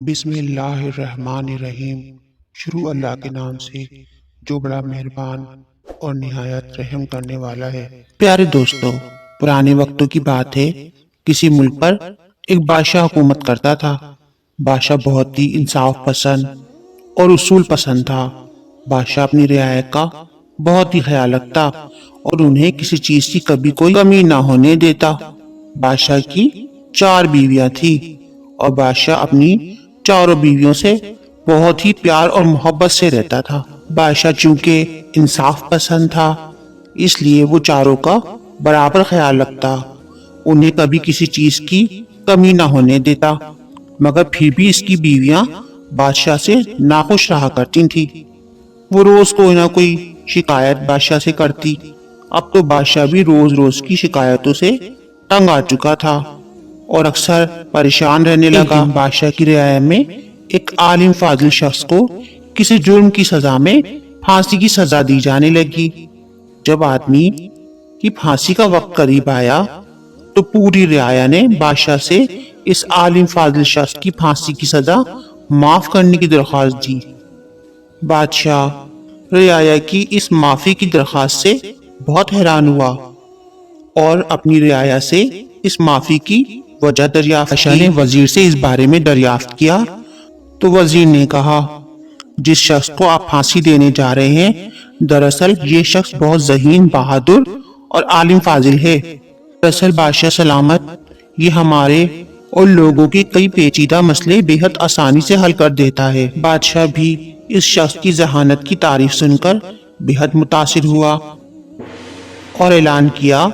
بسم اللہ الرحمن الرحیم۔ شروع اللہ کے نام سے جو بڑا مہربان اور نہایت رحم کرنے والا ہے۔ پیارے دوستو، پرانے وقتوں کی بات ہے، کسی ملک پر ایک بادشاہ حکومت کرتا تھا۔ بادشاہ بہت ہی انصاف پسند اور اصول پسند تھا۔ بادشاہ اپنی رعایا کا بہت ہی خیال رکھتا اور انہیں کسی چیز کی کبھی کوئی کمی نہ ہونے دیتا۔ بادشاہ کی 4 بیویاں تھیں اور بادشاہ اپنی چاروں بیویوں سے بہت ہی پیار اور محبت سے رہتا تھا۔ بادشاہ چونکہ انصاف پسند تھا، اس لیے وہ چاروں کا برابر خیال رکھتا، انہیں کبھی کسی چیز کی کمی نہ ہونے دیتا۔ مگر پھر بھی اس کی بیویاں بادشاہ سے ناخوش رہا کرتی تھیں۔ وہ روز کوئی نہ کوئی شکایت بادشاہ سے کرتی۔ اب تو بادشاہ بھی روز روز کی شکایتوں سے تنگ آ چکا تھا اور اکثر پریشان رہنے لگا۔ بادشاہ کی رعایا میں ایک عالم فاضل شخص کو کسی جرم کی سزا میں پھانسی کی سزا دی جانے لگی۔ جب آدمی کی پھانسی کا وقت قریب آیا تو پوری رعایا نے بادشاہ سے اس عالم فاضل شخص کی پھانسی کی سزا معاف کرنے کی درخواست دی۔ بادشاہ رعایا کی اس معافی کی درخواست سے بہت حیران ہوا اور اپنی رعایا سے اس معافی کی وجہ دریافت کی۔ بادشاہ نے وزیر سے اس بارے میں دریافت کیا تو وزیر نے کہا، جس شخص کو آپ پھانسی دینے جا رہے ہیں، دراصل یہ شخص بہت ذہین، بہادر اور عالم فاضل ہے۔ دراصل بادشاہ سلامت یہ ہمارے اور لوگوں کے کئی پیچیدہ مسئلے بے حد آسانی سے حل کر دیتا ہے۔ بادشاہ بھی اس شخص کی ذہانت کی تعریف سن کر بے حد متاثر ہوا اور اعلان کیا،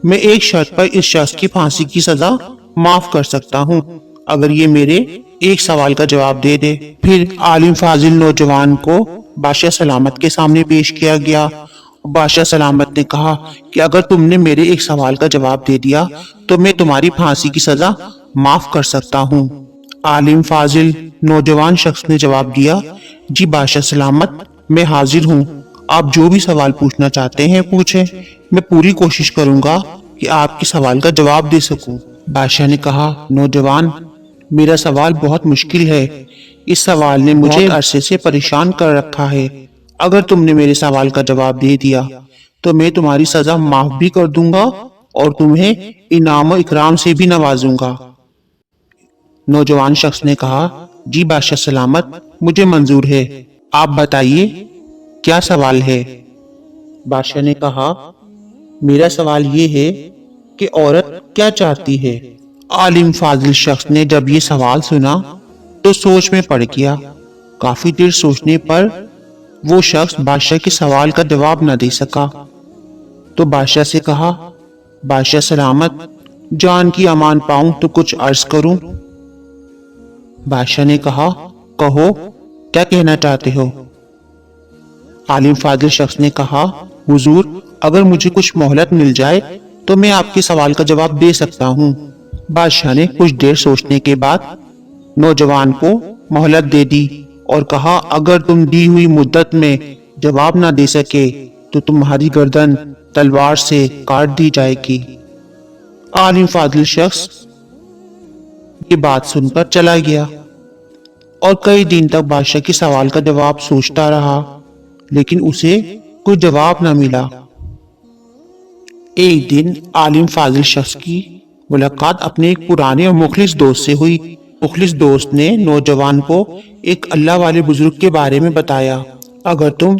میں ایک شرط پر اس شخص کی پھانسی کی سزا معاف کر سکتا ہوں، اگر یہ میرے ایک سوال کا جواب دے دے۔ پھر عالم فاضل نوجوان کو بادشاہ سلامت کے سامنے پیش کیا گیا۔ بادشاہ سلامت نے کہا کہ اگر تم نے میرے ایک سوال کا جواب دے دیا تو میں تمہاری پھانسی کی سزا معاف کر سکتا ہوں۔ عالم فاضل نوجوان شخص نے جواب دیا، جی بادشاہ سلامت، میں حاضر ہوں، آپ جو بھی سوال پوچھنا چاہتے ہیں پوچھیں، میں پوری کوشش کروں گا کہ آپ کے سوال کا جواب دے سکوں۔ بادشاہ نے کہا، نوجوان، میرا سوال بہت مشکل ہے، اس سوال نے مجھے عرصے سے پریشان کر رکھا ہے، اگر تم نے میرے سوال کا جواب دے دیا تو میں تمہاری سزا معاف بھی کر دوں گا اور تمہیں انعام و اکرام سے بھی نوازوں گا۔ نوجوان شخص نے کہا، جی بادشاہ سلامت، مجھے منظور ہے، آپ بتائیے کیا سوال ہے؟ بادشاہ نے کہا، میرا سوال یہ ہے کہ عورت کیا چاہتی ہے؟ عالم فاضل شخص نے جب یہ سوال سنا تو سوچ میں پڑ گیا۔ کافی دیر سوچنے پر وہ شخص بادشاہ کے سوال کا جواب نہ دے سکا تو بادشاہ سے کہا، بادشاہ سلامت، جان کی امان پاؤں تو کچھ عرض کروں۔ بادشاہ نے کہا، کہو، کیا کہنا چاہتے ہو؟ عالم فاضل شخص نے کہا، حضور، اگر مجھے کچھ مہلت مل جائے تو میں آپ کے سوال کا جواب دے سکتا ہوں۔ بادشاہ نے کچھ دیر سوچنے کے بعد نوجوان کو مہلت دے دی اور کہا، اگر تم دی ہوئی مدت میں جواب نہ دے سکے تو تمہاری گردن تلوار سے کاٹ دی جائے گی۔ عالم فاضل شخص یہ بات سن کر چلا گیا اور کئی دن تک بادشاہ کے سوال کا جواب سوچتا رہا، لیکن اسے کوئی جواب نہ ملا۔ ایک دن عالم فاضل شخص کی ملاقات اپنے ایک پرانے اور مخلص دوست سے ہوئی۔ مخلص دوست نے نوجوان کو ایک اللہ والے بزرگ کے بارے میں بتایا، اگر تم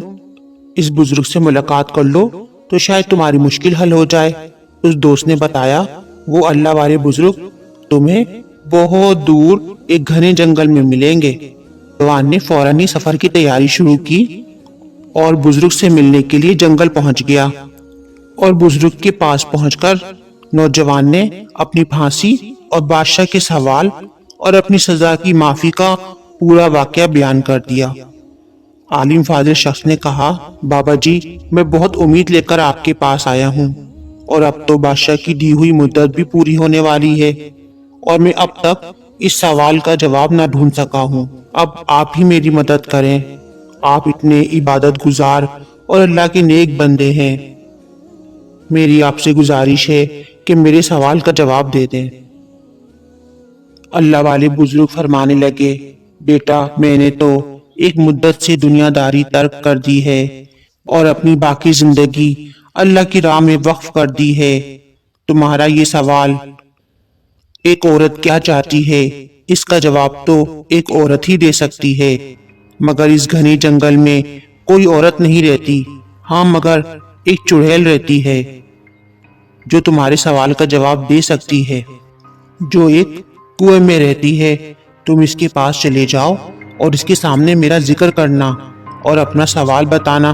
اس بزرگ سے ملاقات کر لو تو شاید تمہاری مشکل حل ہو جائے۔ اس دوست نے بتایا، وہ اللہ والے بزرگ تمہیں بہت دور ایک گھنے جنگل میں ملیں گے۔ نوجوان نے فوراً ہی سفر کی تیاری شروع کی اور بزرگ سے ملنے کے لیے جنگل پہنچ گیا، اور بزرگ کے پاس پہنچ کر نوجوان نے اپنی پھانسی اور بادشاہ کے سوال اور اپنی سزا کی معافی کا پورا واقعہ بیان کر دیا۔ عالم فاضل شخص نے کہا، بابا جی، میں بہت امید لے کر آپ کے پاس آیا ہوں اور اب تو بادشاہ کی دی ہوئی مدت بھی پوری ہونے والی ہے اور میں اب تک اس سوال کا جواب نہ ڈھونڈ سکا ہوں۔ اب آپ ہی میری مدد کریں، آپ اتنے عبادت گزار اور اللہ کے نیک بندے ہیں، میری آپ سے گزارش ہے کہ میرے سوال کا جواب دے دیں۔ اللہ والے بزرگ فرمانے لگے، بیٹا میں نے تو ایک مدت سے دنیا داری ترک کر دی ہے اور اپنی باقی زندگی اللہ کی راہ میں وقف کر دی ہے۔ تمہارا یہ سوال ایک عورت کیا چاہتی ہے، اس کا جواب تو ایک عورت ہی دے سکتی ہے، مگر اس گھنے جنگل میں کوئی عورت نہیں رہتی۔ ہاں مگر ایک چڑیل رہتی ہے جو تمہارے سوال کا جواب دے سکتی ہے، جو ایک کنویں میں رہتی ہے۔ تم اس کے پاس چلے جاؤ اور اس کے سامنے میرا ذکر کرنا اور اپنا سوال بتانا،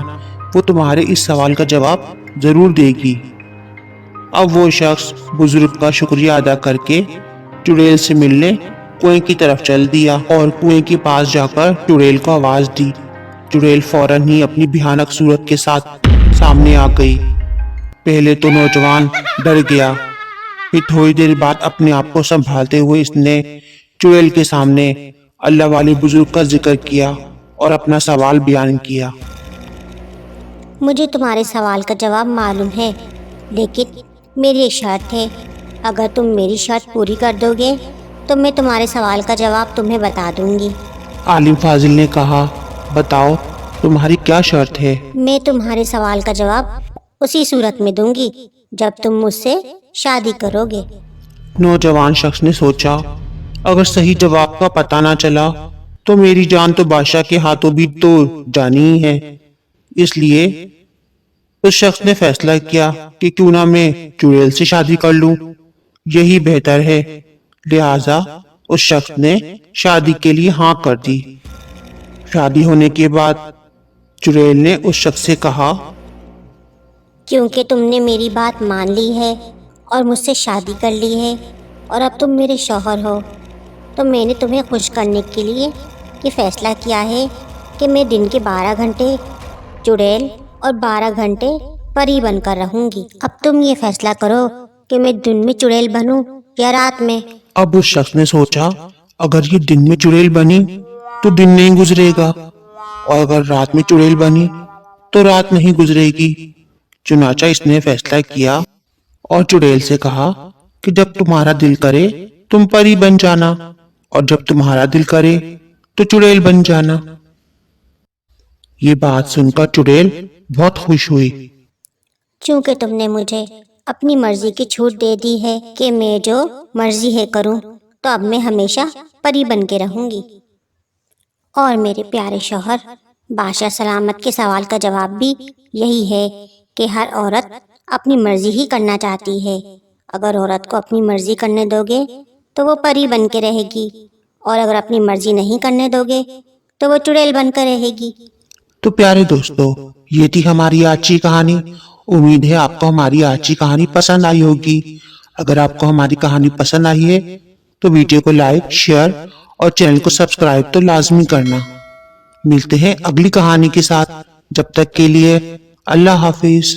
وہ تمہارے اس سوال کا جواب ضرور دے گی۔ اب وہ شخص بزرگ کا شکریہ ادا کر کے چڑیل سے ملنے کنویں کی طرف چل دیا اور کنویں کے پاس جا کر چڑیل کو آواز دی۔ چڑیل فوراً ہی اپنی بھیانک صورت کے ساتھ سامنے آ گئی۔ پہلے تو نوجوان ڈر گیا، پھر تھوڑی دیر بعد اپنے آپ کو سنبھالتے ہوئے اس نے چڑیل کے سامنے اللہ والے بزرگ کا ذکر کیا اور اپنا سوال بیان کیا۔ مجھے تمہارے سوال کا جواب معلوم ہے، لیکن میری ایک شرط ہے۔ اگر تم میری شرط پوری کر دو گے تو میں تمہارے سوال کا جواب تمہیں بتا دوں گی۔ عالم فاضل نے کہا، بتاؤ تمہاری کیا شرط ہے؟ میں تمہارے سوال کا جواب اسی صورت میں دوں گی جب تم مجھ سے شادی کرو گے۔ نوجوان شخص نے سوچا، اگر صحیح جواب کا پتہ نہ چلا تو میری جان تو بادشاہ کے ہاتھوں بھی تو جانی ہی ہے۔ اس لیے اس شخص نے فیصلہ کیا کہ کیوں نہ میں چڑیل سے شادی کر لوں، یہی بہتر ہے۔ لہٰذا اس شخص نے شادی کے لیے ہاں کر دی۔ شادی ہونے کے بعد چڑیل نے اس شخص سے کہا، کیونکہ تم نے میری بات مان لی ہے اور مجھ سے شادی کر لی ہے اور اب تم میرے شوہر ہو، تو میں نے تمہیں خوش کرنے کے لیے یہ فیصلہ کیا ہے کہ میں دن کے 12 گھنٹے چڑیل اور 12 گھنٹے پری بن کر رہوں گی۔ اب تم یہ فیصلہ کرو کہ میں دن میں چڑیل بنوں یا رات میں۔ اب اس شخص نے سوچا، اگر یہ دن میں چڑیل بنی تو دن نہیں گزرے گا، اور اگر رات میں چڑیل بنی تو رات نہیں گزرے گی۔ چنانچہ اس نے فیصلہ کیا اور چڑیل سے کہا کہ جب تمہارا دل کرے تم پری بن جانا، اور جب تمہارا دل کرے تو چڑیل بن جانا۔ یہ بات سن کر چڑیل بہت خوش ہوئی۔ چونکہ تم نے مجھے اپنی مرضی کی چھوٹ دے دی ہے کہ میں جو مرضی ہے کروں، تو اب میں ہمیشہ پری بن کے رہوں گی۔ اور میرے پیارے شوہر، بادشاہ سلامت کے سوال کا جواب بھی یہی ہے کہ ہر عورت اپنی مرضی ہی کرنا چاہتی ہے۔ اگر عورت کو اپنی مرضی کرنے دو گے تو وہ پری بن کے رہے گی، اور اگر اپنی مرضی نہیں کرنے دو گے تو وہ چڑیل بن کر رہے گی۔ تو پیارے دوستو، یہ تھی ہماری آج کی کہانی۔ امید ہے آپ کو ہماری آج کی کہانی پسند آئی ہوگی۔ اگر آپ کو ہماری کہانی پسند آئی ہے تو ویڈیو کو لائک، شیئر اور چینل کو سبسکرائب تو لازمی کرنا۔ ملتے ہیں اگلی کہانی کے ساتھ، جب تک کے لیے اللہ حافظ۔